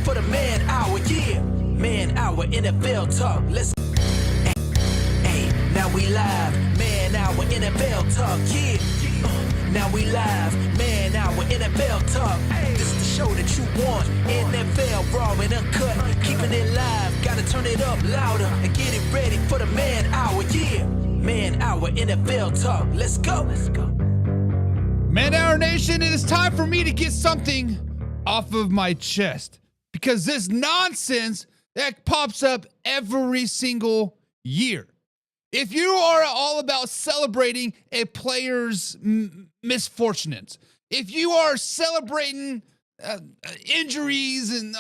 for the Man Hour, yeah. Man Hour, NFL talk. Let's. Hey, now we live. Man Hour, NFL talk, yeah. Now we live. Man Hour, NFL talk. This is the show that you want. NFL raw and uncut. Keeping it live. Gotta turn it up louder and get it ready for the Man Hour, yeah. Man Hour, NFL talk. Let's go. Man Hour Nation, it is time for me to get something off of my chest, because this nonsense that pops up every single year. If you are all about celebrating a player's misfortunes, if you are celebrating injuries, and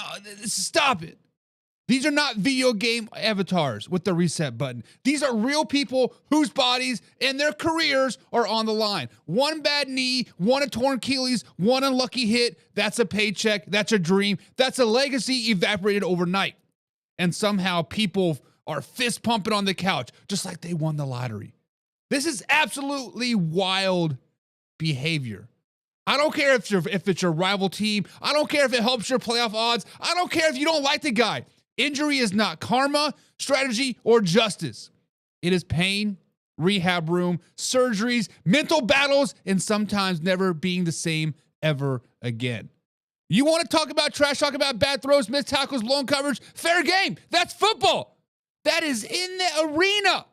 stop it. These are not video game avatars with the reset button. These are real people whose bodies and their careers are on the line. One bad knee, one a torn Achilles, one unlucky hit. That's a paycheck. That's a dream. That's a legacy evaporated overnight. And somehow people are fist pumping on the couch just like they won the lottery. This is absolutely wild behavior. I don't care if it's your rival team. I don't care if it helps your playoff odds. I don't care if you don't like the guy. Injury is not karma, strategy, or justice. It is pain, rehab room, surgeries, mental battles, and sometimes never being the same ever again. You want to talk about trash, talk about bad throws, missed tackles, blown coverage? Fair game. That's football. That is in the arena.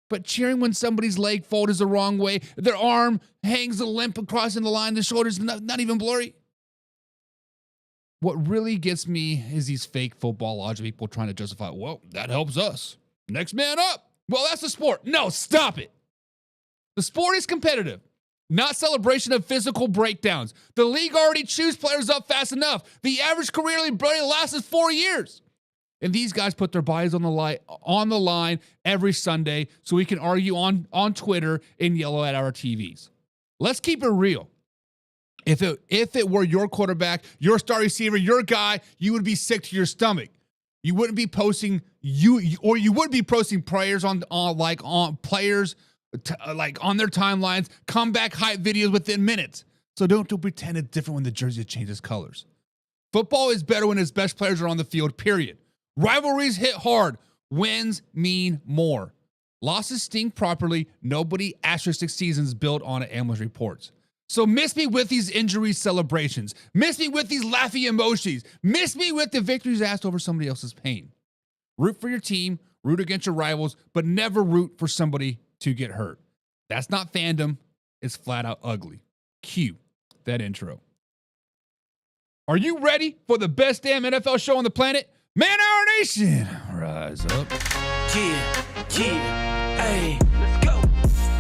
But cheering when somebody's leg fold is the wrong way, their arm hangs a limp across in the line, the shoulder's not even blurry. What really gets me is these fake football logic people trying to justify, well, that helps us. Next man up. Well, that's the sport. No, stop it. The sport is competitive, not celebration of physical breakdowns. The league already chews players up fast enough. The average career lasts 4 years. And these guys put their bodies on the line every Sunday so we can argue on Twitter and yell at our TVs. Let's keep it real. If it were your quarterback, your star receiver, your guy, you would be sick to your stomach. You wouldn't be posting you would be posting prayers on players on their timelines, comeback hype videos within minutes. So don't pretend it's different when the jersey changes colors. Football is better when its best players are on the field, period. Rivalries hit hard. Wins mean more. Losses sting properly. Nobody asterisk seasons built on analyst reports. So miss me with these injury celebrations. Miss me with these laughy emojis. Miss me with the victories asked over somebody else's pain. Root for your team, root against your rivals, but never root for somebody to get hurt. That's not fandom. It's flat out ugly. Cue that intro. Are you ready for the best damn NFL show on the planet? Man Hour Nation, rise up. Yeah, hey, let's go.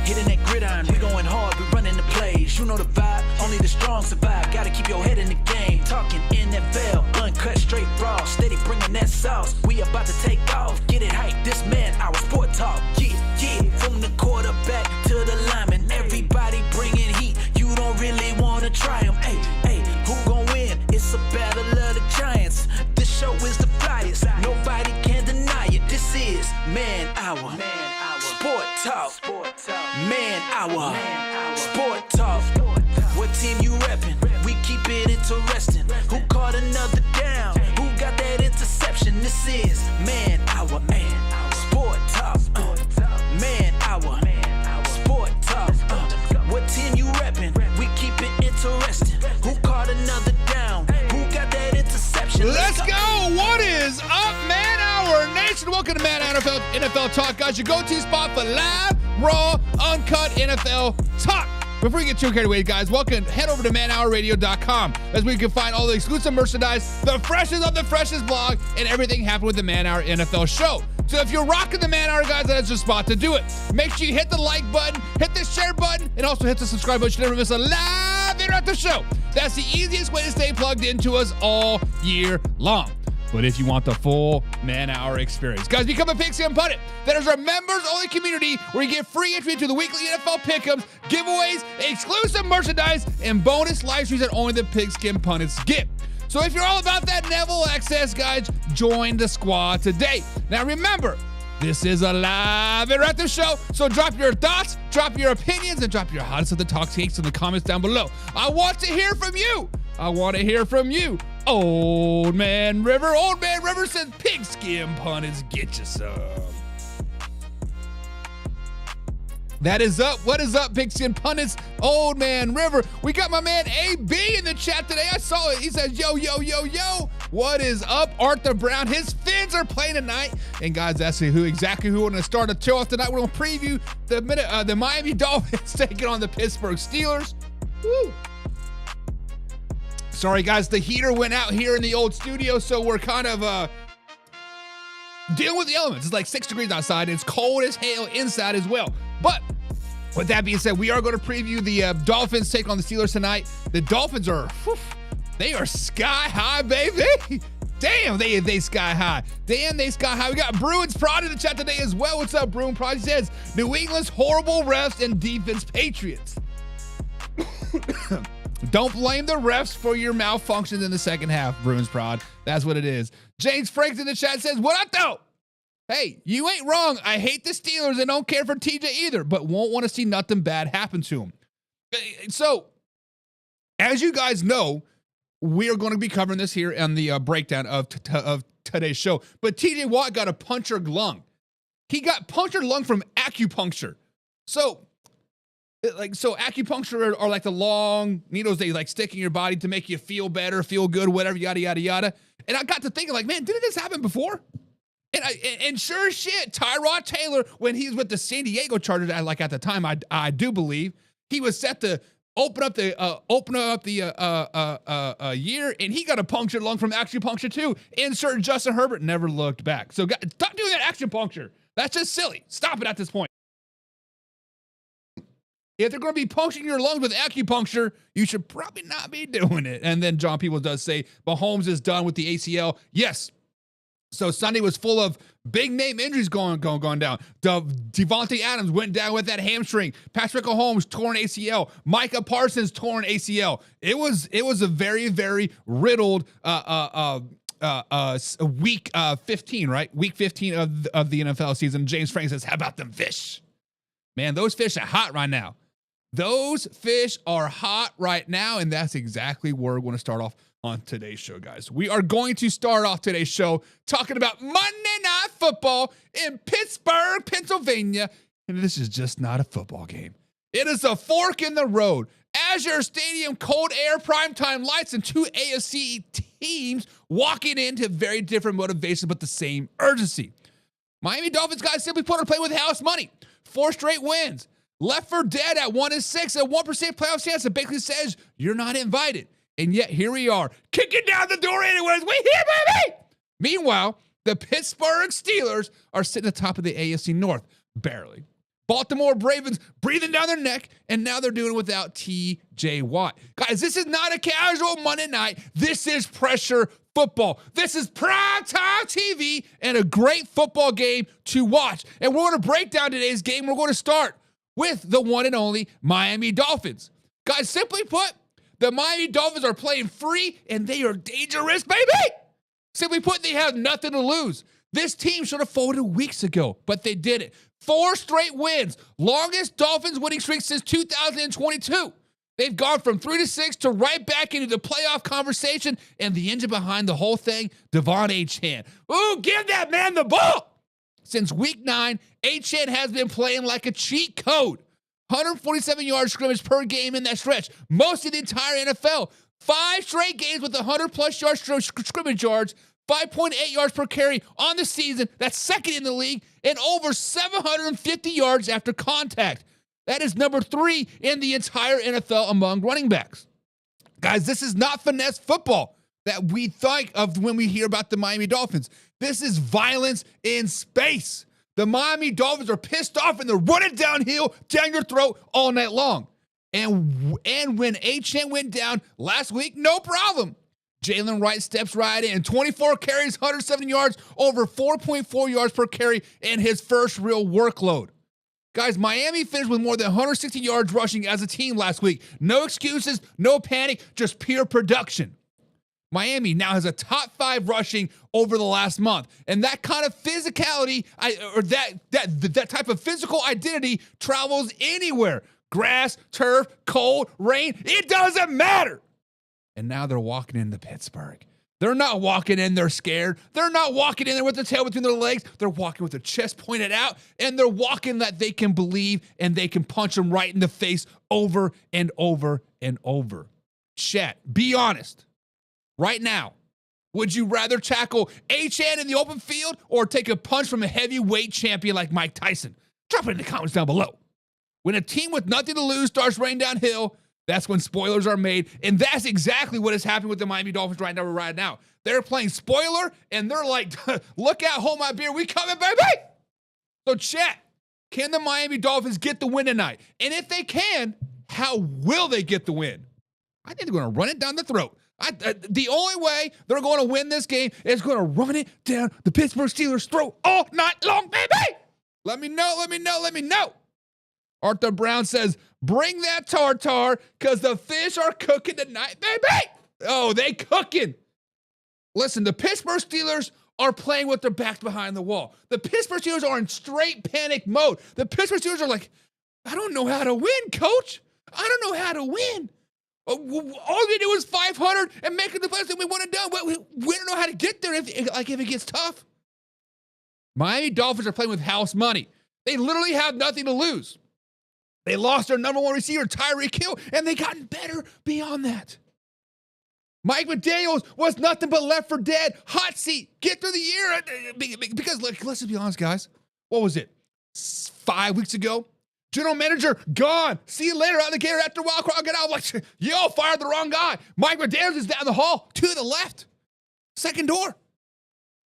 Hitting that gridiron, we going hard, we running the plays. You know the vibe, only the strong survive. Gotta keep your head in the game. Talking NFL, uncut, straight raw. Steady bringing that sauce. We about to take off. Get it hype, this Man Hour sport talk. Yeah, from the quarterback to the lineman. Everybody bringing heat. You don't really want to try them. Hey, who gon' win? It's a battle of the giants. This show is the flyest. Nobody can deny it. This is Man Hour. Sport talk. Man Hour. Sport talk. What team you reppin'? We keep it interesting. Who caught another down? Who got that interception? This is Man Hour. Sport talk. Man Hour. Sport talk. What team you reppin'? We keep it interesting. Who caught another down? Who got that interception? Let's go. What is up, Man Hour Nation? Welcome to Man Hour NFL Talk, guys. Your go-to spot for live, raw, uncut NFL talk. Before we get too carried away, guys, head over to manhourradio.com, as we can find all the exclusive merchandise, the freshest of the freshest blog, and everything happened with the Man Hour NFL show. So if you're rocking the Man Hour, guys, that's your spot to do it. Make sure you hit the like button, hit the share button, and also hit the subscribe button so you never miss a live interactive show. That's the easiest way to stay plugged into us all year long. But if you want the full Man Hour experience, guys, become a Pigskin Pundit. That is our members-only community where you get free entry to the weekly NFL pick'ems, giveaways, exclusive merchandise, and bonus live streams that only the Pigskin Pundits get. So if you're all about that Neville access, guys, join the squad today. Now remember, this is a live interactive show, so drop your thoughts, drop your opinions, and drop your hottest of the talk takes in the comments down below. I want to hear from you. Old Man River. Old Man River says pigskin punters get you some. That is up. What is up, pigskin punters? Old Man River. We got my man AB in the chat today. I saw it. He says, yo, yo, yo, yo. What is up, Arthur Brown? His Fins are playing tonight. And guys, that's exactly who we're going to start the show off tonight. We're going to preview the Miami Dolphins taking on the Pittsburgh Steelers. Woo. Sorry, guys. The heater went out here in the old studio, so we're kind of dealing with the elements. It's like 6 degrees outside. It's cold as hell inside as well. But with that being said, we are going to preview the Dolphins take on the Steelers tonight. The Dolphins are, they are sky high, baby. Damn, they sky high. Damn, they sky high. We got Bruins Prod in the chat today as well. What's up, Bruin Prod? He says, New England's horrible refs and defense Patriots. Don't blame the refs for your malfunctions in the second half, Bruins Prod. That's what it is. James Franks in the chat says, what up, though? Hey, you ain't wrong. I hate the Steelers and don't care for TJ either, but won't want to see nothing bad happen to him. So, as you guys know, we are going to be covering this here on the breakdown of today's show. But TJ Watt got a punctured lung. He got punctured lung from acupuncture. So acupuncture are like the long needles they like stick in your body to make you feel better, feel good, whatever, yada, yada, yada. And I got to thinking, like, man, didn't this happen before? And sure as shit, Tyrod Taylor, when he's with the San Diego Chargers, at the time, I do believe he was set to open up the year, and he got a punctured lung from acupuncture too. Insert Justin Herbert, never looked back. So stop doing that acupuncture. That's just silly. Stop it at this point. If they're going to be puncturing your lungs with acupuncture, you should probably not be doing it. And then John Peebles does say Mahomes is done with the ACL. Yes. So Sunday was full of big name injuries going down. Devontae Adams went down with that hamstring. Patrick Mahomes torn ACL. Micah Parsons torn ACL. It was a very, very riddled week 15, right? Week 15 of the NFL season. James Frank says, "How about them fish? Man, those fish are hot right now. Those fish are hot right now, and that's exactly where we're going to start off on today's show, guys. We are going to start off today's show talking about Monday Night Football in Pittsburgh, Pennsylvania. And this is just not a football game. It is a fork in the road. Azure Stadium, cold air, primetime lights, and two AFC teams walking into very different motivations, but the same urgency. Miami Dolphins, guys, simply put, are playing with house money. 4 straight wins. Left for dead at 1-6, a 1% playoff chance that basically says you're not invited. And yet here we are, kicking down the door anyways. We here, baby! Meanwhile, the Pittsburgh Steelers are sitting at the top of the AFC North, barely. Baltimore Ravens breathing down their neck, and now they're doing it without TJ Watt. Guys, this is not a casual Monday night. This is pressure football. This is primetime TV and a great football game to watch. And we're going to break down today's game. We're going to start with the one and only Miami Dolphins. Guys, simply put, the Miami Dolphins are playing free, and they are dangerous, baby! Simply put, they have nothing to lose. This team should have folded weeks ago, but they did it. 4 straight wins. Longest Dolphins winning streak since 2022. They've gone from 3-6 to right back into the playoff conversation, and the engine behind the whole thing, Devon Achane. Ooh, give that man the ball! Since week 9, Achane has been playing like a cheat code. 147 yards scrimmage per game in that stretch. Most of the entire NFL. 5 straight games with 100-plus yard scrimmage yards. 5.8 yards per carry on the season. That's second in the league. And over 750 yards after contact. That is number 3 in the entire NFL among running backs. Guys, this is not finesse football that we think of when we hear about the Miami Dolphins. This is violence in space. The Miami Dolphins are pissed off and they're running downhill down your throat all night long. And when Achane went down last week, no problem. Jalen Wright steps right in. 24 carries, 170 yards, over 4.4 yards per carry in his first real workload. Guys, Miami finished with more than 160 yards rushing as a team last week. No excuses, no panic, just pure production. Miami now has a top 5 rushing over the last month. And that kind of physicality, that type of physical identity travels anywhere. Grass, turf, cold, rain, it doesn't matter. And now they're walking into Pittsburgh. They're not walking in there scared. They're not walking in there with their tail between their legs. They're walking with their chest pointed out, and they're walking that they can believe, and they can punch them right in the face over and over and over. Chat, be honest. Right now, would you rather tackle Achane in the open field or take a punch from a heavyweight champion like Mike Tyson? Drop it in the comments down below. When a team with nothing to lose starts raining downhill, that's when spoilers are made, and that's exactly what is happening with the Miami Dolphins right now. They're playing spoiler, and they're like, look out, hold my beer, we coming, baby! So chat, can the Miami Dolphins get the win tonight? And if they can, how will they get the win? I think they're going to run it down the throat. The only way they're going to win this game is going to run it down the Pittsburgh Steelers' throat all night long, baby! Let me know. Arthur Brown says, bring that tartar, because the fish are cooking tonight, baby. Oh, they cooking. Listen, the Pittsburgh Steelers are playing with their backs behind the wall. The Pittsburgh Steelers are in straight panic mode. The Pittsburgh Steelers are like, I don't know how to win, coach. I don't know how to win. All we do is 500 and make it the best that we want to do. We don't know how to get there if it gets tough. Miami Dolphins are playing with house money. They literally have nothing to lose. They lost their number one receiver, Tyreek Hill, and they gotten better beyond that. Mike McDaniels was nothing but left for dead. Hot seat. Get through the year. Because let's just be honest, guys. What was it? 5 weeks ago? General manager, gone. See you later, alligator. After a while, crowd get out. I'm like, yo, fired the wrong guy. Mike McDaniels is down the hall to the left. Second door.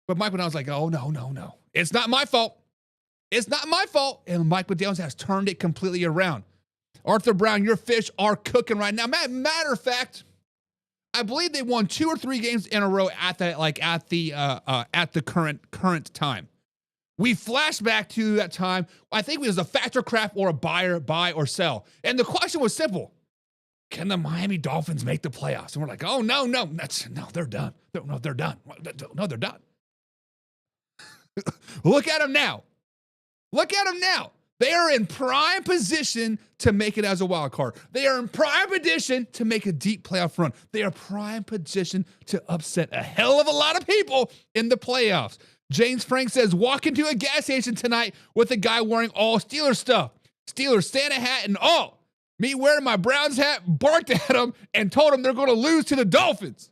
But Mike McDaniels was like, oh, no. It's not my fault. It's not my fault. And Mike McDaniels has turned it completely around. Arthur Brown, your fish are cooking right now. Matter of fact, I believe they won 2 or 3 games in a row at the current time. We flashed back to that time. I think it was a factor crap or a buy or sell. And the question was simple. Can the Miami Dolphins make the playoffs? And we're like, oh, no, they're done. No, they're done. No, they're done. Look at them now. They are in prime position to make it as a wild card. They are in prime position to make a deep playoff run. They are prime position to upset a hell of a lot of people in the playoffs. James Frank says, walk into a gas station tonight with a guy wearing all Steelers stuff. Steelers Santa hat and all. Me wearing my Browns hat, barked at him and told him they're going to lose to the Dolphins.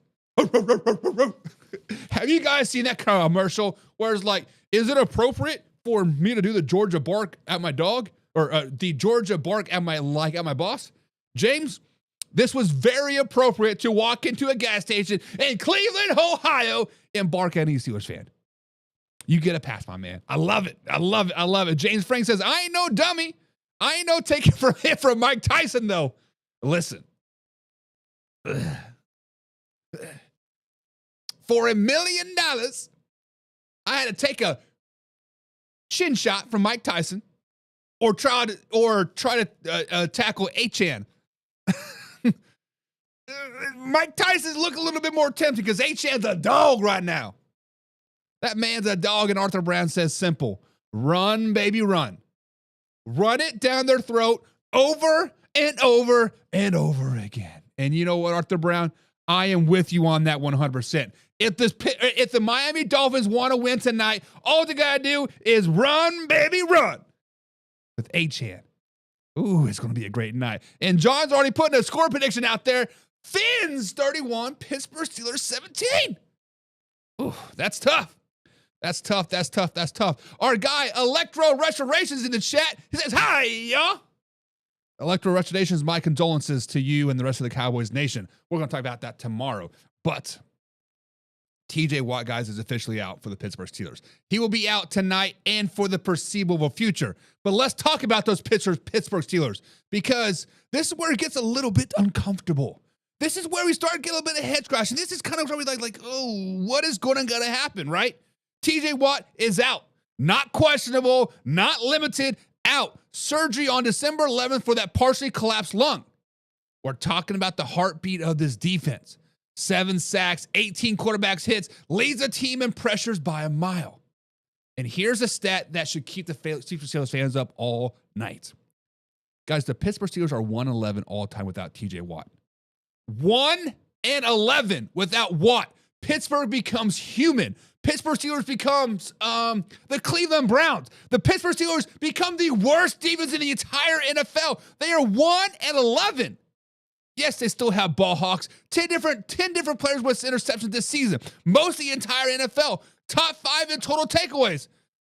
Have you guys seen that kind of commercial where it's like, is it appropriate for me to do the Georgia bark at my dog or the Georgia bark at my boss? James, this was very appropriate to walk into a gas station in Cleveland, Ohio and bark at any Steelers fan. You get a pass, my man. I love it. James Frank says, I ain't no dummy. I ain't no taking for hit from Mike Tyson, though. Listen. For $1 million, I had to take a chin shot from Mike Tyson or try to tackle Achane. Mike Tyson's look a little bit more tempting because Achane's a dog right now. That man's a dog, and Arthur Brown says simple. Run, baby, run. Run it down their throat over and over and over again. And you know what, Arthur Brown? I am with you on that 100%. If the Miami Dolphins want to win tonight, all they got to do is run, baby, run. With Achane. Ooh, it's going to be a great night. And John's already putting a score prediction out there. Fins 31, Pittsburgh Steelers 17. Ooh, that's tough. That's tough. Our guy, Electro Restorations in the chat. He says, hi, y'all. Electro Restorations, my condolences to you and the rest of the Cowboys Nation. We're going to talk about that tomorrow. But TJ Watt, guys, is officially out for the Pittsburgh Steelers. He will be out tonight and for the foreseeable future. But let's talk about those Pittsburgh Steelers, because this is where it gets a little bit uncomfortable. This is where we start getting a little bit of head scratching. This is kind of where we like, oh, what is going to happen, right? TJ Watt is out. Not questionable, not limited, out. Surgery on December 11th for that partially collapsed lung. We're talking about the heartbeat of this defense. 7 sacks, 18 quarterbacks hits, leads the team in pressures by a mile. And here's a stat that should keep the Steelers fans up all night. Guys, the Pittsburgh Steelers are 1-11 all time without TJ Watt. 1-11 without Watt. Pittsburgh becomes human. Pittsburgh Steelers becomes the Cleveland Browns. The Pittsburgh Steelers become the worst defense in the entire NFL. They are 1-11. Yes, they still have ball hawks. 10 different players with interceptions this season. Most of the entire NFL. Top 5 in total takeaways.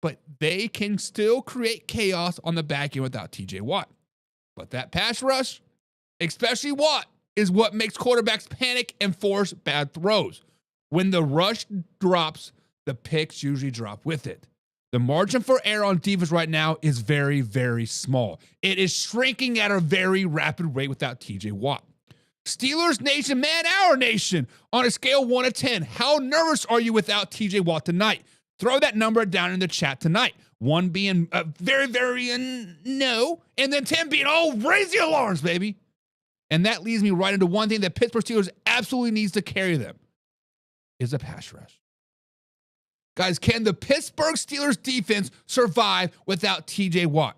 But they can still create chaos on the back end without TJ Watt. But that pass rush, especially Watt, is what makes quarterbacks panic and force bad throws. When the rush drops, the picks usually drop with it. The margin for error on defense right now is very, very small. It is shrinking at a very rapid rate without TJ Watt. Steelers Nation, man, our nation, on a scale 1 to 10, how nervous are you without TJ Watt tonight? Throw that number down in the chat tonight. 1 being very, very no, and then 10 being, oh, raise the alarms, baby. And that leads me right into one thing that Pittsburgh Steelers absolutely needs to carry them, is a pass rush. Guys, can the Pittsburgh Steelers defense survive without TJ Watt?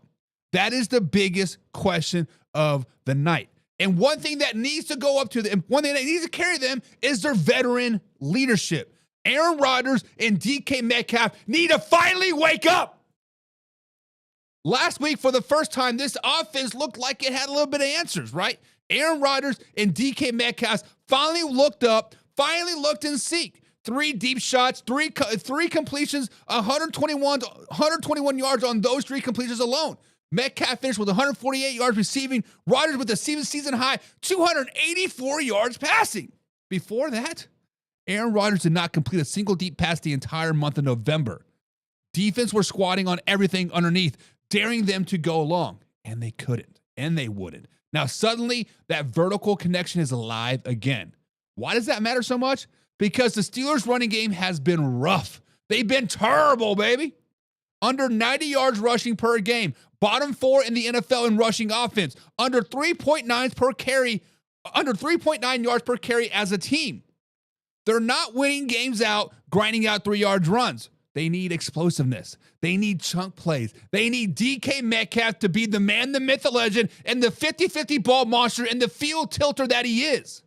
That is the biggest question of the night. And one thing that needs to go up to them, one thing that needs to carry them is their veteran leadership. Aaron Rodgers and DK Metcalf need to finally wake up. Last week, for the first time, this offense looked like it had a little bit of answers, right? Aaron Rodgers and DK Metcalf finally looked up, finally looked and seeked. 3 deep shots, three completions, 121 yards on those 3 completions alone. Metcalf finished with 148 yards receiving. Rodgers with a season high 284 yards passing. Before that, Aaron Rodgers did not complete a single deep pass the entire month of November. Defense were squatting on everything underneath, daring them to go long, and they couldn't, and they wouldn't. Now suddenly, that vertical connection is alive again. Why does that matter so much? Because the Steelers' running game has been rough. They've been terrible, baby. Under 90 yards rushing per game. Bottom 4 in the NFL in rushing offense. Under 3.9 per carry. Under 3.9 yards per carry as a team. They're not winning games out, grinding out 3-yard runs. They need explosiveness. They need chunk plays. They need DK Metcalf to be the man, the myth, the legend, and the 50-50 ball monster and the field tilter that he is.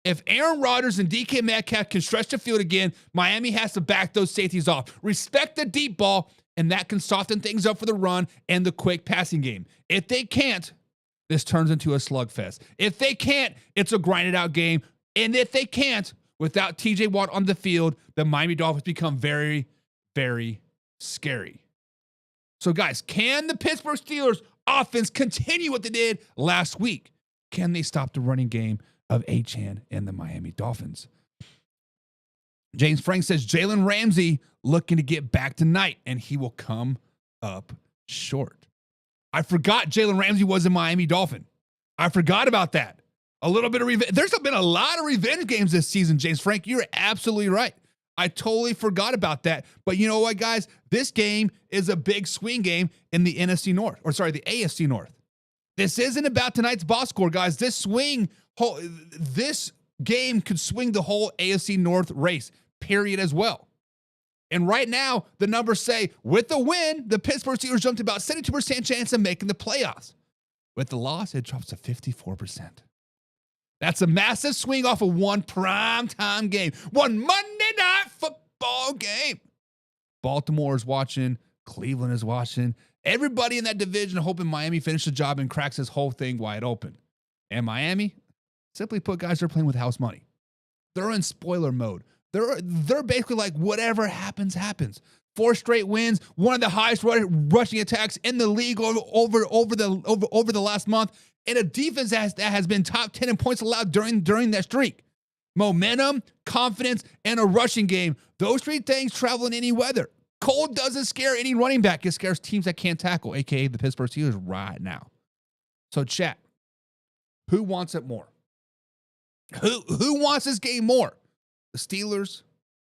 If Aaron Rodgers and DK Metcalf can stretch the field again, Miami has to back those safeties off. Respect the deep ball, and that can soften things up for the run and the quick passing game. If they can't, this turns into a slugfest. If they can't, it's a grinded out game. And if they can't, without TJ Watt on the field, the Miami Dolphins become very, very scary. So guys, can the Pittsburgh Steelers offense continue what they did last week? Can they stop the running game of Achane and the Miami Dolphins? James Frank says Jalen Ramsey looking to get back tonight, and he will come up short. I forgot Jalen Ramsey was a Miami Dolphin. I forgot about that. A little bit of revenge. There's been a lot of revenge games this season, James Frank. You're absolutely right. I totally forgot about that. But you know what, guys? This game is a big swing game in the NFC North, the AFC North. This isn't about tonight's box score, guys. This game could swing the whole AFC North race, period, as well. And right now, the numbers say, with the win, the Pittsburgh Steelers jumped about 72% chance of making the playoffs. With the loss, it drops to 54%. That's a massive swing off of one primetime game, one Monday Night Football game. Baltimore is watching. Cleveland is watching. Everybody in that division hoping Miami finishes the job and cracks this whole thing wide open. And Miami, simply put, guys, they're playing with house money. They're in spoiler mode. They're basically like, whatever happens, happens. 4 straight wins, one of the highest rushing attacks in the league over the last month, and a defense that has been top 10 in points allowed during that streak. Momentum, confidence, and a rushing game. Those 3 things travel in any weather. Cold doesn't scare any running back. It scares teams that can't tackle, a.k.a. the Pittsburgh Steelers right now. So, chat, who wants it more? Who wants this game more? The Steelers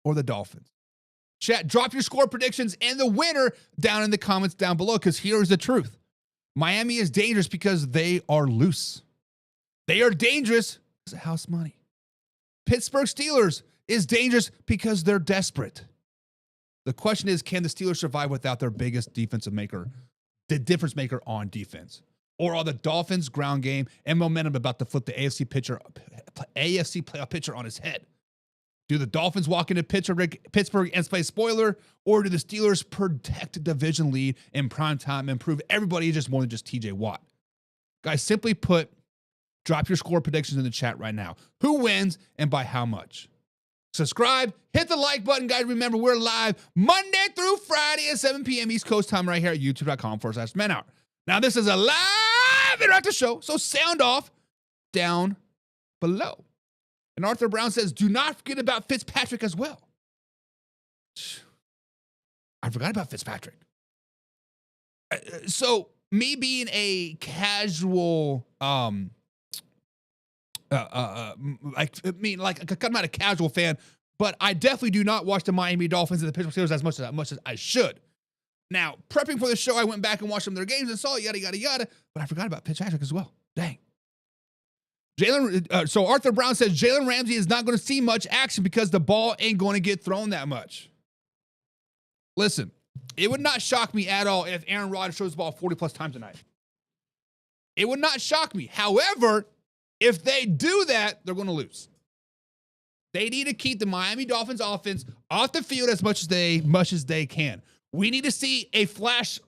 or the Dolphins? Chat, drop your score predictions and the winner down in the comments down below, because here's the truth. Miami is dangerous because they are loose. They are dangerous because of house money. Pittsburgh Steelers is dangerous because they're desperate. The question is, can the Steelers survive without their biggest defensive maker, the difference maker on defense? Or are the Dolphins' ground game and momentum about to flip the AFC playoff picture on his head? Do the Dolphins walk into Pittsburgh and play spoiler, or do the Steelers protect a division lead in prime time and prove everybody just more than just TJ Watt? Guys, simply put, drop your score predictions in the chat right now. Who wins and by how much? Subscribe, hit the like button, guys. Remember, we're live Monday through Friday at 7 p.m. East Coast time right here at youtube.com/manhour. Now, this is a live interactive show, so sound off down below. And Arthur Brown says, do not forget about Fitzpatrick as well. I forgot about Fitzpatrick. So, me being a casual, I'm not a casual fan, but I definitely do not watch the Miami Dolphins and the Pittsburgh Steelers as much as I should. Now, prepping for the show, I went back and watched some of their games and saw yada, yada, yada, but I forgot about Fitzpatrick as well. Dang. So Arthur Brown says Jalen Ramsey is not going to see much action because the ball ain't going to get thrown that much. Listen, it would not shock me at all if Aaron Rodgers throws the ball 40-plus times tonight. It would not shock me. However, if they do that, they're going to lose. They need to keep the Miami Dolphins offense off the field as much as they can. We need to see a flashback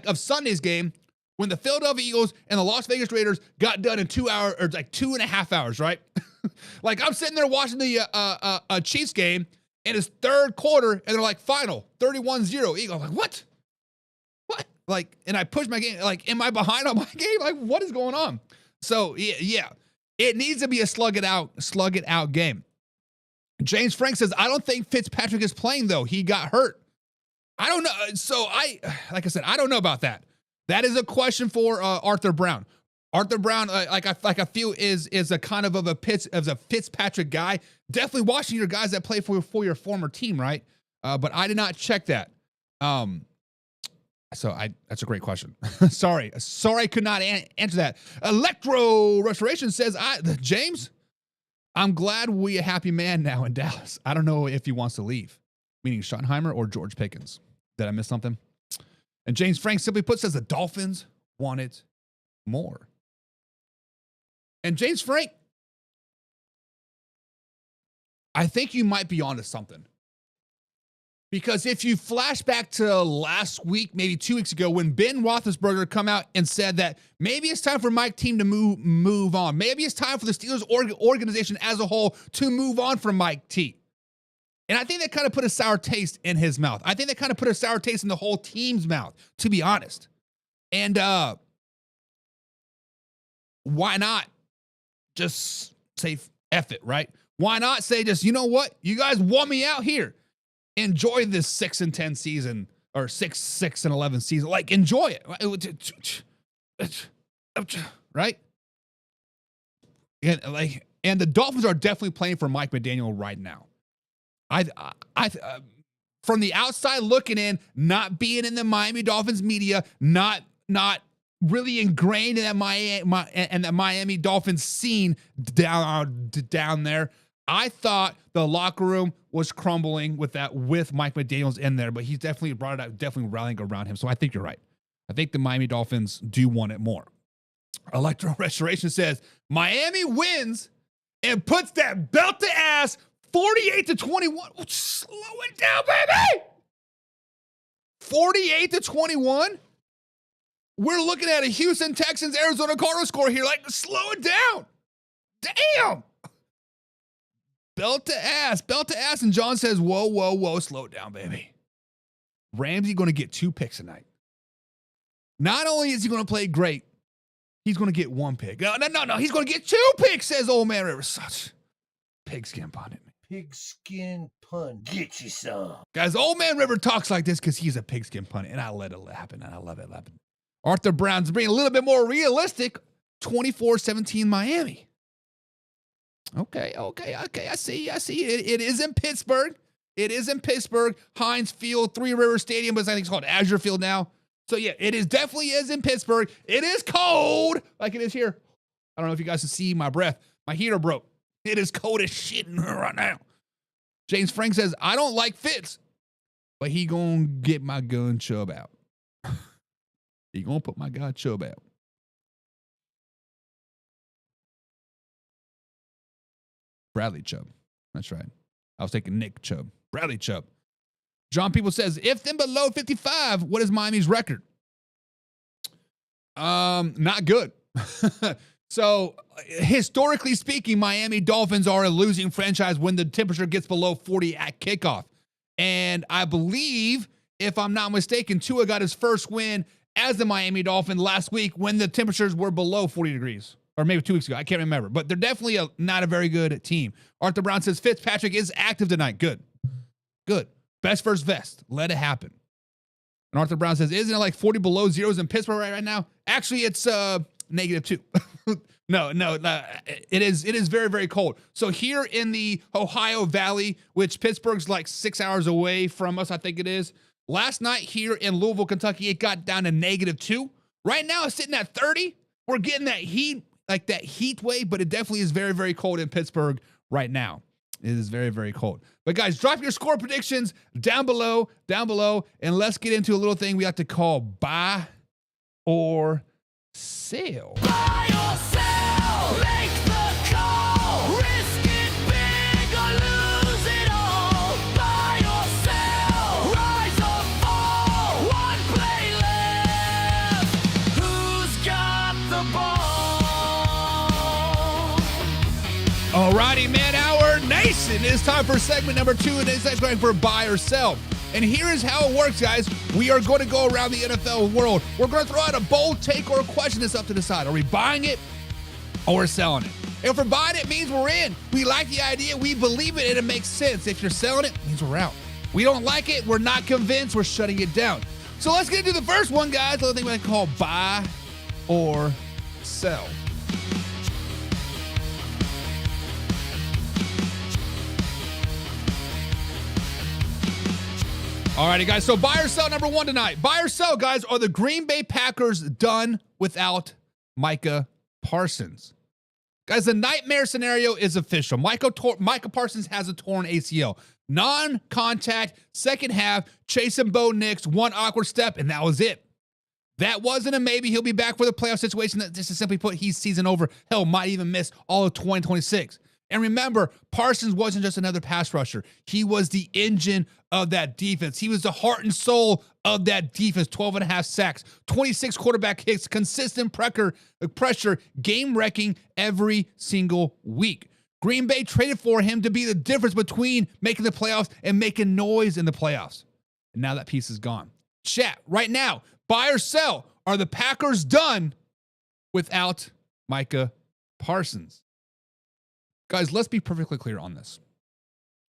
of Sunday's game when the Philadelphia Eagles and the Las Vegas Raiders got done in 2 hours, or like 2.5 hours, right? Like, I'm sitting there watching the Chiefs game, and it's third quarter, and they're like, final, 31-0. Eagles. I'm like, what? What? Like, and I push my game. Like, am I behind on my game? Like, what is going on? So, yeah. It needs to be a slug it out game. James Frank says, I don't think Fitzpatrick is playing, though. He got hurt. I don't know. So, like I said, I don't know about that. That is a question for Arthur Brown. Arthur Brown, I feel is a kind of a Fitzpatrick guy. Definitely watching your guys that play for your former team, right? But I did not check that. So that's a great question. Sorry, I could not answer that. Electro Restoration says, James, I'm glad we a happy man now in Dallas. I don't know if he wants to leave, meaning Schottenheimer or George Pickens. Did I miss something? And James Frank simply put says the Dolphins wanted more. And James Frank, I think you might be onto something. Because if you flash back to last week, maybe 2 weeks ago, when Ben Roethlisberger come out and said that maybe it's time for Mike Team to move on. Maybe it's time for the Steelers organization as a whole to move on from Mike T. And I think that kind of put a sour taste in his mouth. I think that kind of put a sour taste in the whole team's mouth, to be honest. And why not just say F it, right? Why not say just, you know what? You guys want me out here. Enjoy this 6-10 season or 6-11 season. Like, enjoy it. Right? And the Dolphins are definitely playing for Mike McDaniel right now. From the outside looking in, not being in the Miami Dolphins media, not really ingrained in that Miami Dolphins scene down there. I thought the locker room was crumbling with Mike McDaniels in there, but he's definitely brought it out, definitely rallying around him. So I think you're right. I think the Miami Dolphins do want it more. Electro Restoration says Miami wins and puts that belt to ass 48-21. Slow it down, baby. 48-21. We're looking at a Houston Texans, Arizona Cardinals score here. Like, slow it down. Damn. Belt to ass. And John says, whoa, slow it down, baby. Ramsey going to get 2 picks tonight. Not only is he going to play great, he's going to get 1 pick. No. He's going to get 2 picks, says Old Man River. Such pigskin pun. Pigskin pun. Get you some. Guys, Old Man River talks like this because he's a pigskin pun, and I let it happen, and I love it. Arthur Brown's being a little bit more realistic. 24-17 Miami. Okay. I see. It is in Pittsburgh. Heinz Field, Three Rivers Stadium, but I think it's called Azure Field now. So yeah, it is definitely is in Pittsburgh. It is cold, like it is here. I don't know if you guys can see my breath. My heater broke. It is cold as shit in here right now. James Frank says, I don't like Fitz, but he gonna get my gun chub out. He gonna put my guy chub out. Bradley Chubb. That's right. I was taking Nick Chubb. Bradley Chubb. John People says, if then below 55, what is Miami's record? Not good. So, historically speaking, Miami Dolphins are a losing franchise when the temperature gets below 40 at kickoff. And I believe, if I'm not mistaken, Tua got his first win as the Miami Dolphin last week when the temperatures were below 40 degrees. Or maybe 2 weeks ago. I can't remember. But they're definitely not a very good team. Arthur Brown says, Fitzpatrick is active tonight. Good. Good. Best versus best. Let it happen. And Arthur Brown says, isn't it like 40 below zeros in Pittsburgh right now? Actually, it's -2. No, it is very, very cold. So here in the Ohio Valley, which Pittsburgh's like 6 hours away from us, I think it is. Last night here in Louisville, Kentucky, it got down to -2. Right now it's sitting at 30. We're getting that heat, like that heat wave, but it definitely is very, very cold in Pittsburgh right now. It is very, very cold. But guys, drop your score predictions down below, and let's get into a little thing we like to call buy or sell. Buy or sell, make the call, risk it big or lose it all. Buy or sell, rise or fall, one play left. Who's got the ball? Alrighty, man, our nation. It's time for segment number 2, and it's going for buy or sell. And here is how it works, guys. We are going to go around the NFL world. We're going to throw out a bold take or a question that's up to decide. Are we buying it or we're selling it? If we're buying it, it means we're in. We like the idea. We believe it, and it makes sense. If you're selling it, it means we're out. We don't like it. We're not convinced. We're shutting it down. So let's get into the first one, guys. The thing we like to call buy or sell. Alrighty, guys, so buy or sell number 1 tonight. Buy or sell, guys, are the Green Bay Packers done without Micah Parsons? Guys, the nightmare scenario is official. Micah Parsons has a torn ACL. Non-contact, second half, chasing Bo Nix, one awkward step, and that was it. That wasn't a maybe. He'll be back for the playoff situation. That just to simply put, he's season over. Hell, might even miss all of 2026. And remember, Parsons wasn't just another pass rusher. He was the engine of that defense. He was the heart and soul of that defense. 12.5 sacks, 26 quarterback hits, consistent pressure, game-wrecking every single week. Green Bay traded for him to be the difference between making the playoffs and making noise in the playoffs. And now that piece is gone. Chat, right now, buy or sell. Are the Packers done without Micah Parsons? Guys, let's be perfectly clear on this.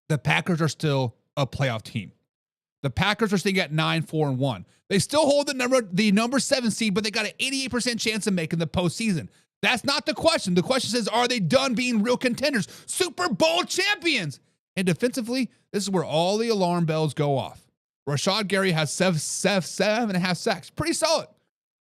The Packers are still a playoff team. The Packers are sitting at 9-4-1. They still hold the number 7 seed, but they got an 88% chance of making the postseason. That's not the question. The question says, are they done being real contenders, Super Bowl champions? And defensively, this is where all the alarm bells go off. Rashad Gary has 7.5 sacks. Pretty solid.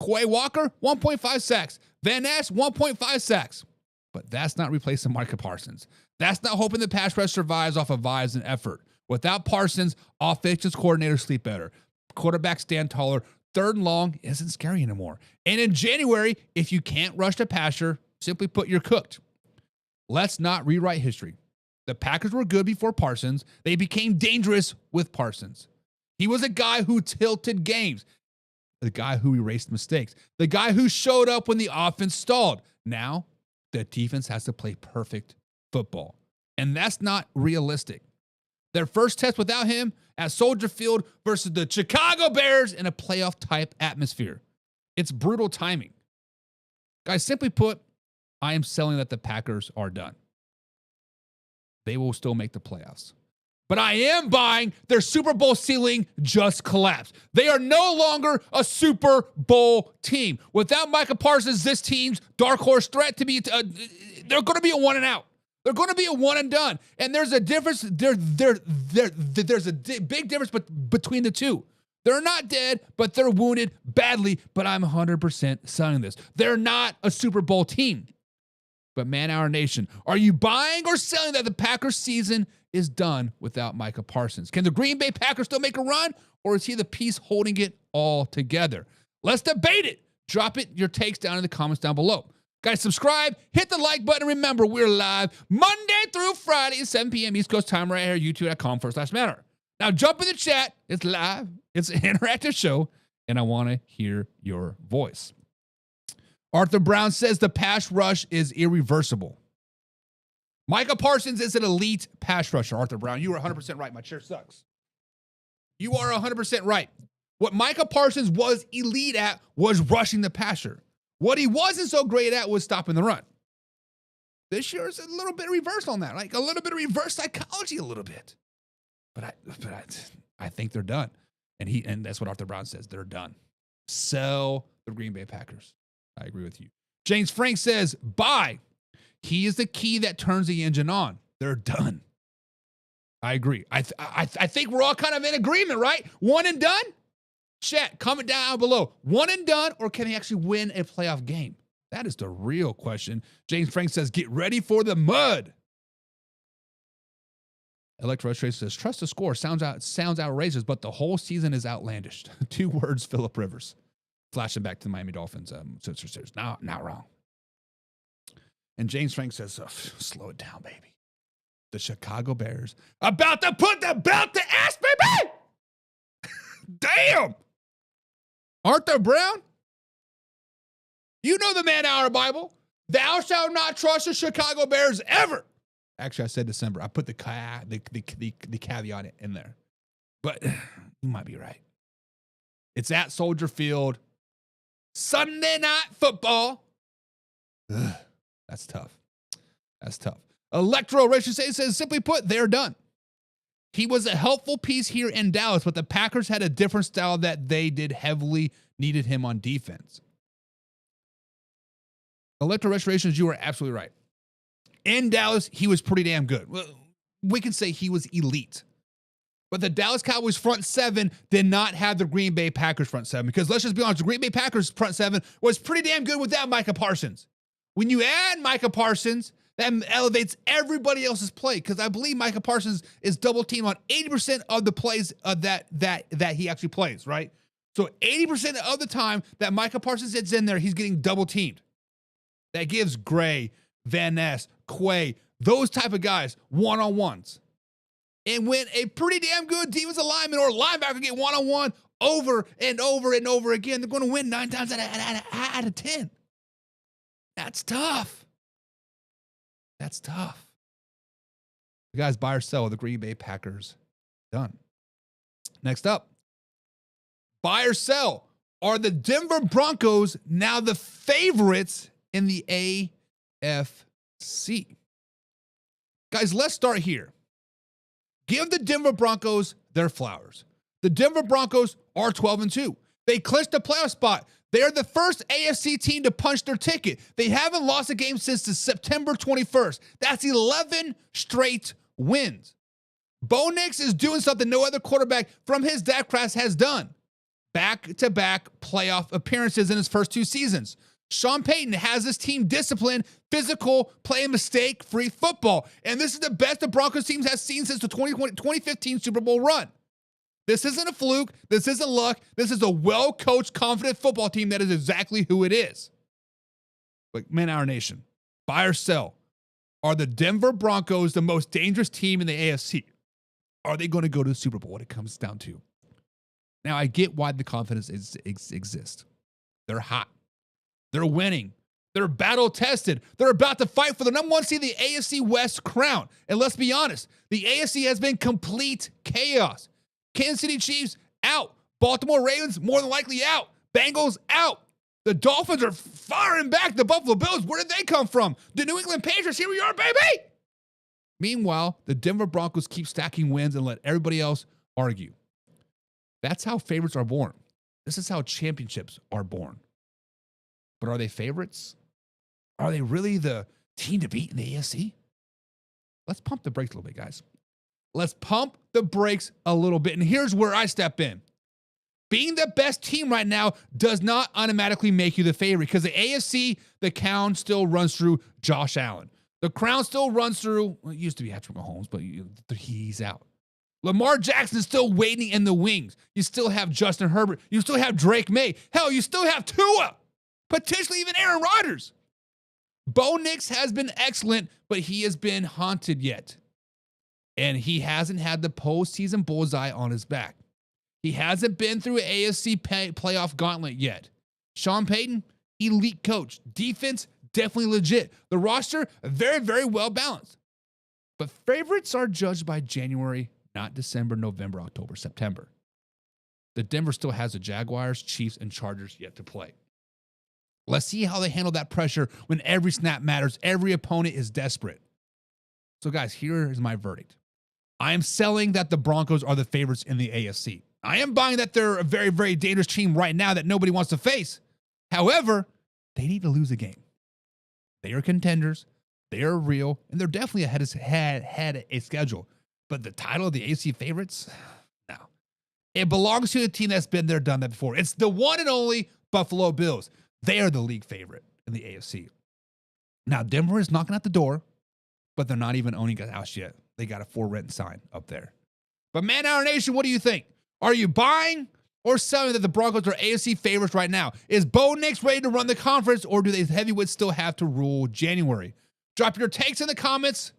Quay Walker, 1.5 sacks. Van Ness, 1.5 sacks. But that's not replacing Micah Parsons. That's not hoping the pass rush survives off of vibes and effort. Without Parsons, offensive coordinators sleep better. Quarterbacks stand taller. 3rd and long isn't scary anymore. And in January, if you can't rush the passer, simply put, you're cooked. Let's not rewrite history. The Packers were good before Parsons. They became dangerous with Parsons. He was a guy who tilted games. The guy who erased mistakes. The guy who showed up when the offense stalled. Now, the defense has to play perfect football. And that's not realistic. Their first test without him at Soldier Field versus the Chicago Bears in a playoff-type atmosphere. It's brutal timing. Guys, simply put, I am selling that the Packers are done. They will still make the playoffs. But I am buying their Super Bowl ceiling just collapsed. They are no longer a Super Bowl team. Without Micah Parsons, this team's dark horse threat to be, they're going to be a one and out. They're going to be a one and done. And there's a difference. There's a big difference between the two. They're not dead, but they're wounded badly. But I'm 100% selling this. They're not a Super Bowl team. But man, our nation, are you buying or selling that the Packers season is done without Micah Parsons? Can the Green Bay Packers still make a run, or is he the piece holding it all together? Let's debate it. Drop it, your takes down in the comments down below. Guys, subscribe, hit the like button. Remember, we're live Monday through Friday at 7 p.m. East Coast time right here, youtube.com/manor. Now jump in the chat. It's live. It's an interactive show, and I want to hear your voice. Arthur Brown says the pass rush is irreversible. Micah Parsons is an elite pass rusher, Arthur Brown. You are 100% right. My chair sucks. You are 100% right. What Micah Parsons was elite at was rushing the passer. What he wasn't so great at was stopping the run. This year is a little bit reversed on that, like a little bit of reverse psychology, a little bit. But I think they're done. And that's what Arthur Brown says. They're done. Sell the Green Bay Packers. I agree with you. James Frank says, buy. He is the key that turns the engine on. They're done. I agree. I think we're all kind of in agreement, right? One and done? Chat, comment down below. One and done, or can he actually win a playoff game? That is the real question. James Frank says, get ready for the mud. Electro says, trust the score. Sounds outrageous, but the whole season is outlandish. 2 words, Phillip Rivers. Flashing back to the Miami Dolphins. Series. Not wrong. And James Frank says, slow it down, baby. The Chicago Bears about to put the belt to ass, baby! Damn! Arthur Brown? You know the man hour Bible. Thou shalt not trust the Chicago Bears ever. Actually, I said December. I put the caveat in there. But you might be right. It's at Soldier Field. Sunday Night Football. Ugh, that's tough. That's tough. Electro Rachel says, simply put, they're done. He was a helpful piece here in Dallas, but the Packers had a different style that they did heavily needed him on defense. Electro Restorations, you are absolutely right. In Dallas, he was pretty damn good. Well, we can say he was elite. But the Dallas Cowboys front seven did not have the Green Bay Packers front seven, because let's just be honest, the Green Bay Packers front seven was pretty damn good without Micah Parsons. When you add Micah Parsons, that elevates everybody else's play, because I believe Micah Parsons is double teamed on 80% of the plays that he actually plays, right? So 80% of the time that Micah Parsons is in there, he's getting double teamed. That gives Gray, Van Ness, Quay, those type of guys one-on-ones. And when a pretty damn good defensive lineman or linebacker get one-on-one over and over and over again, they're going to win 9 times out of 10. That's tough. That's tough. The guys buy or sell the Green Bay Packers. Done. Next up. Buy or sell. Are the Denver Broncos now the favorites in the AFC? Guys, let's start here. Give the Denver Broncos their flowers. The Denver Broncos are 12-2. They clinched the playoff spot. They are the first AFC team to punch their ticket. They haven't lost a game since the September 21st. That's 11 straight wins. Bo Nix is doing something no other quarterback from his draft class has done. Back-to-back playoff appearances in his first 2 seasons. Sean Payton has this team disciplined, physical, play mistake-free football. And this is the best the Broncos teams has seen since the 2015 Super Bowl run. This isn't a fluke. This isn't luck. This is a well-coached, confident football team that is exactly who it is. But Man Hour Nation, buy or sell. Are the Denver Broncos the most dangerous team in the AFC? Are they going to go to the Super Bowl? What it comes down to. Now, I get why the confidence exists. They're hot. They're winning. They're battle-tested. They're about to fight for the number 1 seed in the AFC West crown. And let's be honest, the AFC has been complete chaos. Kansas City Chiefs, out. Baltimore Ravens, more than likely out. Bengals, out. The Dolphins are firing back. The Buffalo Bills, where did they come from? The New England Patriots, here we are, baby! Meanwhile, the Denver Broncos keep stacking wins and let everybody else argue. That's how favorites are born. This is how championships are born. But are they favorites? Are they really the team to beat in the AFC? Let's pump the brakes a little bit, guys. Let's pump the brakes a little bit. And here's where I step in. Being the best team right now does not automatically make you the favorite, because the AFC, the crown still runs through Josh Allen. The crown still runs through, well, it used to be Patrick Mahomes, but he's out. Lamar Jackson is still waiting in the wings. You still have Justin Herbert. You still have Drake May. Hell, you still have Tua. Potentially even Aaron Rodgers. Bo Nix has been excellent, but he has been haunted yet. And he hasn't had the postseason bullseye on his back. He hasn't been through an AFC playoff gauntlet yet. Sean Payton, elite coach. Defense, definitely legit. The roster, very, very well balanced. But favorites are judged by January, not December, November, October, September. The Denver still has the Jaguars, Chiefs, and Chargers yet to play. Let's see how they handle that pressure when every snap matters. Every opponent is desperate. So, guys, here is my verdict. I am selling that the Broncos are the favorites in the AFC. I am buying that they're a very, very dangerous team right now that nobody wants to face. However, they need to lose a game. They are contenders. They are real, and they're definitely had a schedule. But the title of the AFC favorites, no. It belongs to a team that's been there, done that before. It's the one and only Buffalo Bills. They are the league favorite in the AFC. Now, Denver is knocking at the door, but they're not even owning a house yet. They got a for rent sign up there. But Man Hour Nation, what do you think? Are you buying or selling that the Broncos are AFC favorites right now? Is Bo Nix ready to run the conference, or do the heavyweights still have to rule January? Drop your takes in the comments,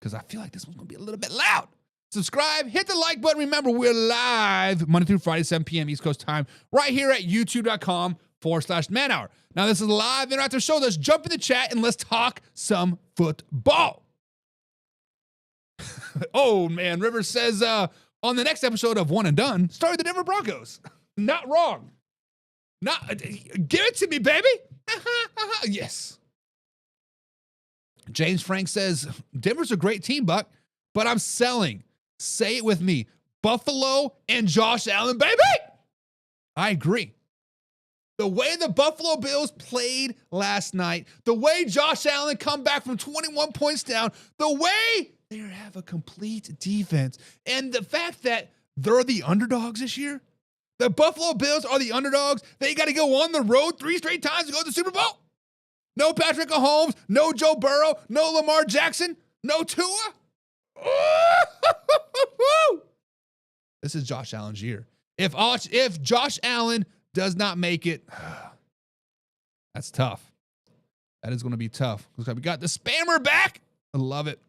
because I feel like this one's going to be a little bit loud. Subscribe, hit the like button. Remember, we're live Monday through Friday, 7 p.m. East Coast time, right here at youtube.com/Man Hour. Now, this is a live interactive show. Let's jump in the chat and let's talk some football. Oh, man. Rivers says, on the next episode of One and Done, start the Denver Broncos. Not wrong. Give it to me, baby. Yes. James Frank says, Denver's a great team, Buck, but I'm selling. Say it with me. Buffalo and Josh Allen, baby. I agree. The way the Buffalo Bills played last night, the way Josh Allen come back from 21 points down, the way they have a complete defense, and the fact that they're the underdogs this year, the Buffalo Bills are the underdogs. They got to go on the road 3 straight times to go to the Super Bowl. No Patrick Mahomes, no Joe Burrow, no Lamar Jackson, no Tua. This is Josh Allen's year. If Josh Allen does not make it, that's tough. That is going to be tough. We got the spammer back. I love it.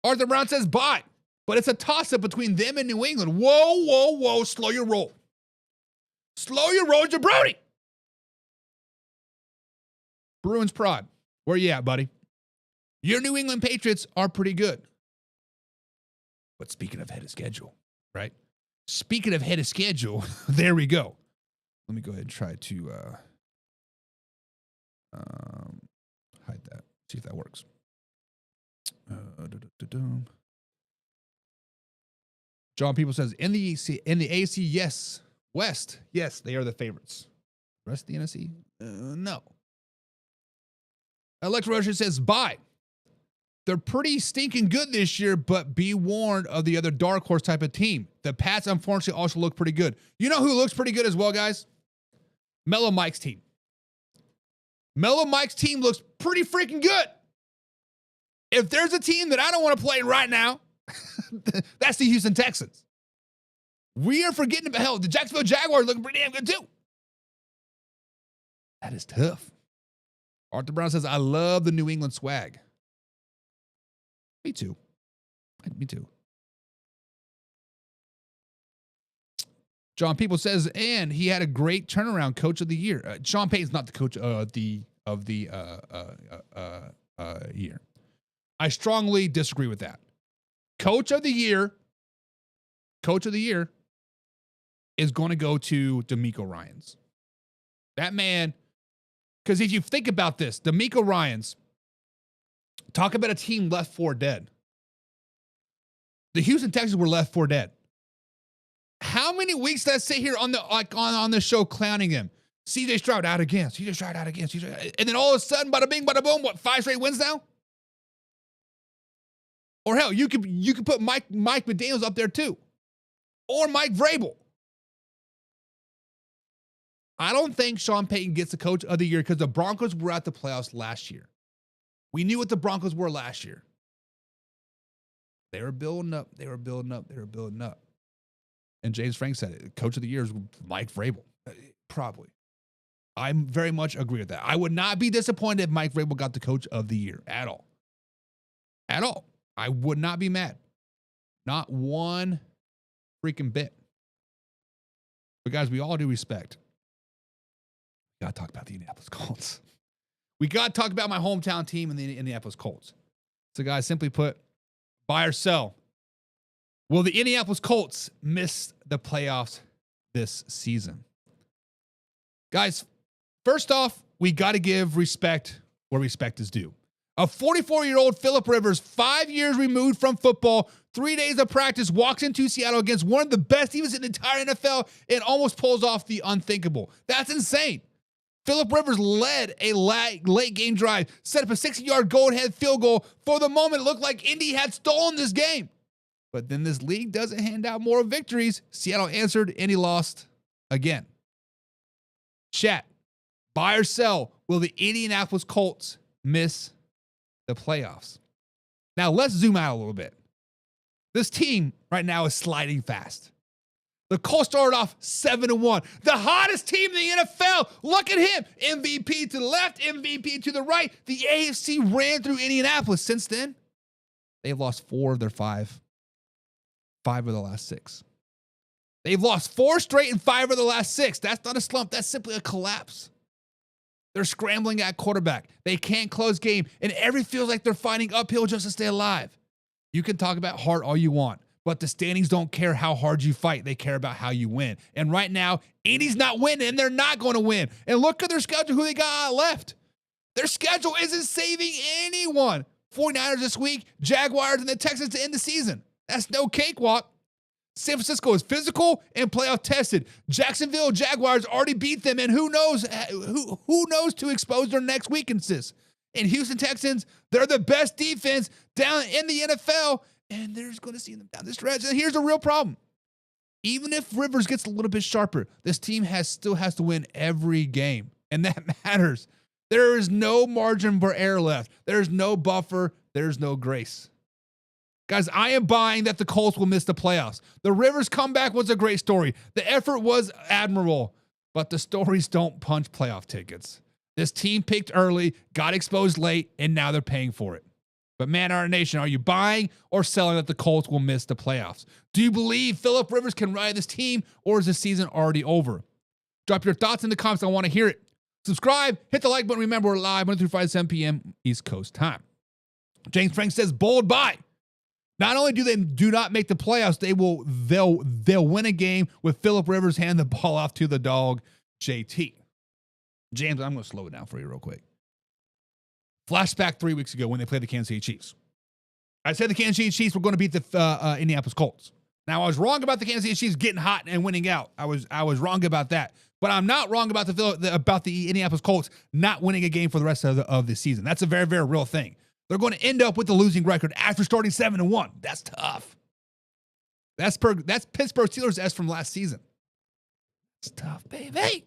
Arthur Brown says buy, but it's a toss-up between them and New England. Whoa, whoa, whoa. Slow your roll. Slow your roll, jabroni. Bruins prod. Where you at, buddy? Your New England Patriots are pretty good. But speaking of head of schedule, right? Speaking of head of schedule, there we go. Let me go ahead and try to hide that. See if that works. John People says in the AC, yes. West, yes, they are the favorites. Rest of the NFC, no. Electra Russia says buy. They're pretty stinking good this year, but be warned of the other dark horse type of team. The Pats, unfortunately, also look pretty good. You know who looks pretty good as well, guys? Mellow Mike's team. Mellow Mike's team looks pretty freaking good. If there's a team that I don't want to play right now, that's the Houston Texans. We are forgetting about, hell, the Jacksonville Jaguars looking pretty damn good too. That is tough. Arthur Brown says, I love the New England swag. Me too. Me too. John People says, and he had a great turnaround, coach of the year. Sean Payton's not the coach of the year. I strongly disagree with that. Coach of the year is going to go to DeMeco Ryans. That man, because if you think about this, DeMeco Ryans, talk about a team left for dead. The Houston Texans were left for dead. How many weeks did I sit here on the show clowning him? CJ Stroud out again. CJ Stroud out again. And then all of a sudden, bada bing, bada boom, 5 straight wins now? Or hell, you could put Mike McDaniels up there too. Or Mike Vrabel. I don't think Sean Payton gets the coach of the year because the Broncos were at the playoffs last year. We knew what the Broncos were last year. They were building up. And James Frank said it. Coach of the year is Mike Vrabel. Probably. I very much agree with that. I would not be disappointed if Mike Vrabel got the coach of the year at all. At all. I would not be mad. Not one freaking bit. But guys, we all do respect. We got to talk about the Indianapolis Colts. We got to talk about my hometown team and the Indianapolis Colts. So guys, simply put, buy or sell. Will the Indianapolis Colts miss the playoffs this season? Guys, first off, we got to give respect where respect is due. A 44-year-old Philip Rivers, 5 years removed from football, 3 days of practice, walks into Seattle against one of the best teams in the entire NFL and almost pulls off the unthinkable. That's insane. Philip Rivers led a late game drive, set up a 60-yard go-ahead field goal. For the moment, it looked like Indy had stolen this game. But then this league doesn't hand out more victories. Seattle answered, and he lost again. Chat, buy or sell, will the Indianapolis Colts miss the playoffs? Now, let's zoom out a little bit. This team right now is sliding fast. The Colts started off 7-1. The hottest team in the NFL. Look at him. MVP to the left, MVP to the right. The AFC ran through Indianapolis. Since then, they've lost 4 of their 5. 5 of the last 6. They've lost 4 straight and 5 of the last 6. That's not a slump. That's simply a collapse. They're scrambling at quarterback. They can't close game. And everything feels like they're fighting uphill just to stay alive. You can talk about heart all you want, but the standings don't care how hard you fight. They care about how you win. And right now, Indy's not winning, and they're not going to win. And look at their schedule, who they got left. Their schedule isn't saving anyone. 49ers this week, Jaguars, and the Texans to end the season. That's no cakewalk. San Francisco is physical and playoff tested. Jacksonville Jaguars already beat them, and who knows to expose their next weaknesses. And Houston Texans, they're the best defense down in the NFL, and they're just going to see them down the stretch. And here's the real problem. Even if Rivers gets a little bit sharper, this team still has to win every game, and that matters. There is no margin for error left. There's no buffer. There's no grace. Guys, I am buying that the Colts will miss the playoffs. The Rivers comeback was a great story. The effort was admirable, but the stories don't punch playoff tickets. This team picked early, got exposed late, and now they're paying for it. But man, our nation, are you buying or selling that the Colts will miss the playoffs? Do you believe Philip Rivers can ride this team, or is the season already over? Drop your thoughts in the comments. I want to hear it. Subscribe, hit the like button. Remember, we're live Monday through Friday, 7 p.m. East Coast time. James Frank says, bold buy. Not only do they do not make the playoffs, they'll win a game with Philip Rivers hand the ball off to the dog, JT. James, I'm going to slow it down for you real quick. Flashback 3 weeks ago when they played the Kansas City Chiefs. I said the Kansas City Chiefs were going to beat the Indianapolis Colts. Now, I was wrong about the Kansas City Chiefs getting hot and winning out. I was wrong about that. But I'm not wrong about the Indianapolis Colts not winning a game for the rest of the season. That's a very, very real thing. They're going to end up with a losing record after starting 7-1. That's tough. That's Pittsburgh Steelers S from last season. It's tough, baby.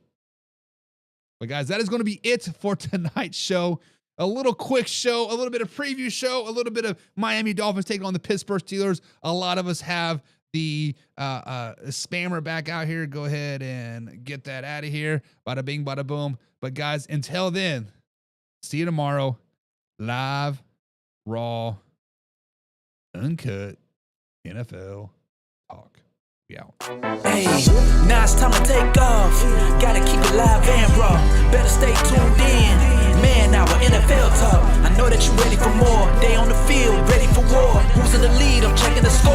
But guys, that is going to be it for tonight's show. A little quick show, a little bit of preview show, a little bit of Miami Dolphins taking on the Pittsburgh Steelers. A lot of us have the spammer back out here. Go ahead and get that out of here. Bada bing, bada boom. But guys, until then, see you tomorrow. Live, raw, uncut, NFL talk. We out. Hey, now it's time to take off. Gotta keep it live and raw. Better stay tuned in. Man, our NFL talk. I know that you're ready for more. They on the field, ready for war. Who's in the lead? I'm checking the score.